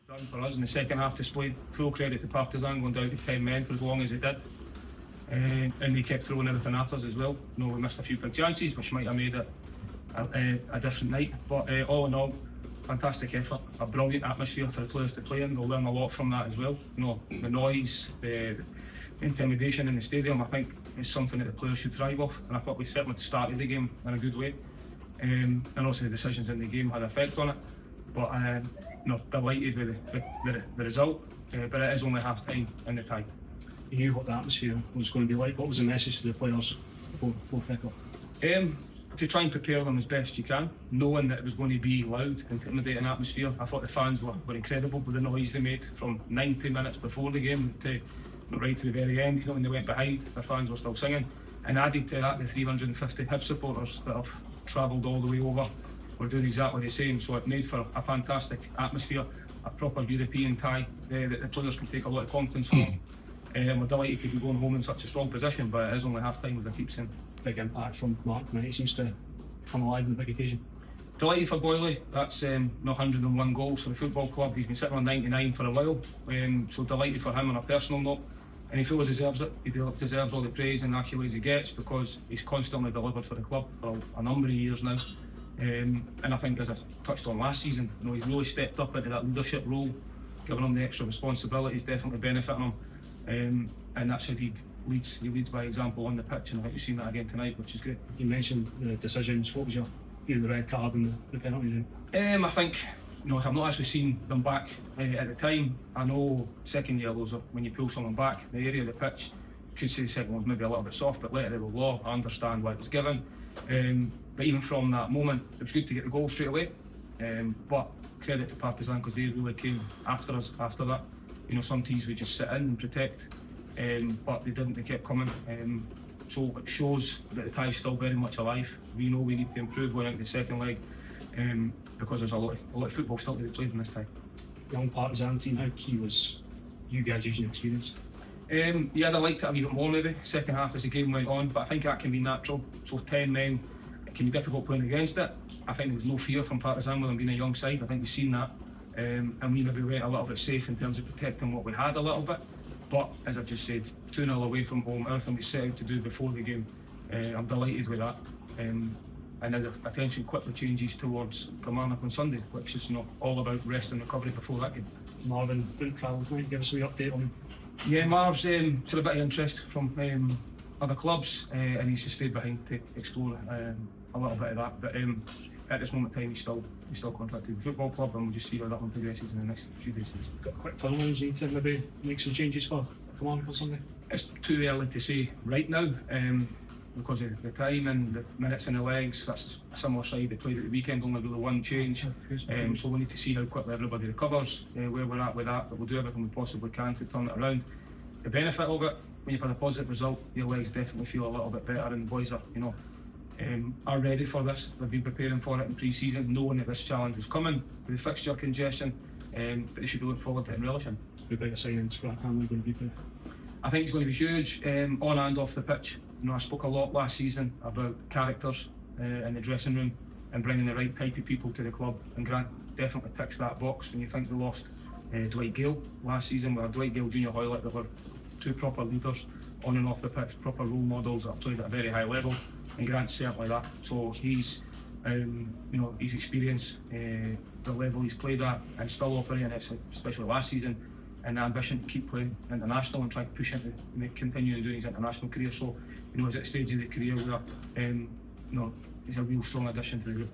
done for us in the second half. Displayed full credit to Partizan going down to 10 men for as long as they did. And they kept throwing everything at us as well. We missed a few big chances which might have made it a different night, but all in all, fantastic effort, a brilliant atmosphere for the players to play in. They'll learn a lot from that as well. The noise, the intimidation in the stadium, I think is something that the players should thrive off, and I thought we certainly started the game in a good way, and also the decisions in the game had an effect on it, but delighted with the result, but it is only half time in the tie. You knew what the atmosphere was going to be like. What was the message to the players before kick-off? To try and prepare them as best you can, knowing that it was going to be loud, intimidating atmosphere. I thought the fans were incredible with the noise they made from 90 minutes before the game to right to the very end. When they went behind, the fans were still singing. And added to that, the 350 Hibs supporters that have travelled all the way over were doing exactly the same. So it made for a fantastic atmosphere, a proper European tie that the players can take a lot of confidence from. We're delighted to be going home in such a strong position, but it is only half time, as I keep saying. Big impact from Martin. He seems to come alive in the big occasion. Delighted for Boyle. That's 101 goals for the football club. He's been sitting on 99 for a while, so delighted for him on a personal note, and he fully deserves it. He deserves all the praise and accolades he gets because he's constantly delivered for the club for a number of years now, and I think, as I touched on last season, he's really stepped up into that leadership role, giving him the extra responsibilities, definitely benefiting him, and that's how he leads by example on the pitch, and I think you've seen that again tonight, which is great. You mentioned the decisions. What was your view of the red card and the penalty? I think, I've not actually seen them back at the time. I know second yellows are when you pull someone back, the area of the pitch, you could say the second one's maybe a little bit soft, but letter of the law, I understand why it was given. But even from that moment, it was good to get the goal straight away. But credit to Partizan because they really came after us after that. Some teams would just sit in and protect. But they didn't, they kept coming, so it shows that the tie is still very much alive. We know we need to improve going into the second leg, because there's a lot of football still to be played in this tie. Young Partizan team, how key was you guys using your experience? Yeah, I'd liked it a wee bit more maybe, second half as the game went on, but I think that can be natural. So 10 men, it can be difficult playing against it. I think there was no fear from Partizan with them being a young side. I think we've seen that, and we maybe went a little bit safe in terms of protecting what we had a little bit. But as I just said, 2-0 away from home, everything we set out to do before the game, I'm delighted with that. And then the attention quickly changes towards Kilmarnock on Sunday, which is all about rest and recovery before that game. Marvin didn't travel tonight. Give us a wee update on him. Yeah, Marv's showed a bit of interest from other clubs, and he's just stayed behind to explore a little bit of that. But at this moment in time, he's still contracted with the football club, and we'll just see how that one progresses in the next few days. Got a quick turnaround. You need to maybe make some changes for Kilmarnock on Sunday? It's too early to say right now, because of the time and the minutes in the legs. That's a similar side they played at the weekend, only really one change. So we need to see how quickly everybody recovers, where we're at with that, but we'll do everything we possibly can to turn it around. The benefit of it, when you've had a positive result, your legs definitely feel a little bit better, and the boys are ready for this. They've been preparing for it in pre-season, knowing that this challenge was coming with the fixture congestion, but they should be looking forward to it and relishing. The biggest signings for Hanley going to be for? I think it's going to be huge, on and off the pitch. I spoke a lot last season about characters in the dressing room and bringing the right type of people to the club, and Grant definitely ticks that box. When you think we lost Dwight Gale last season, we had Dwight Gale, Junior Hoylett, that were two proper leaders on and off the pitch, proper role models that have played at a very high level, and Grant's certainly that. So he's, his experience, the level he's played at and still operating at, especially last season, and the ambition to keep playing international and try to push into continuing doing his international career. So, he's at the stage of the career where, he's a real strong addition to the group.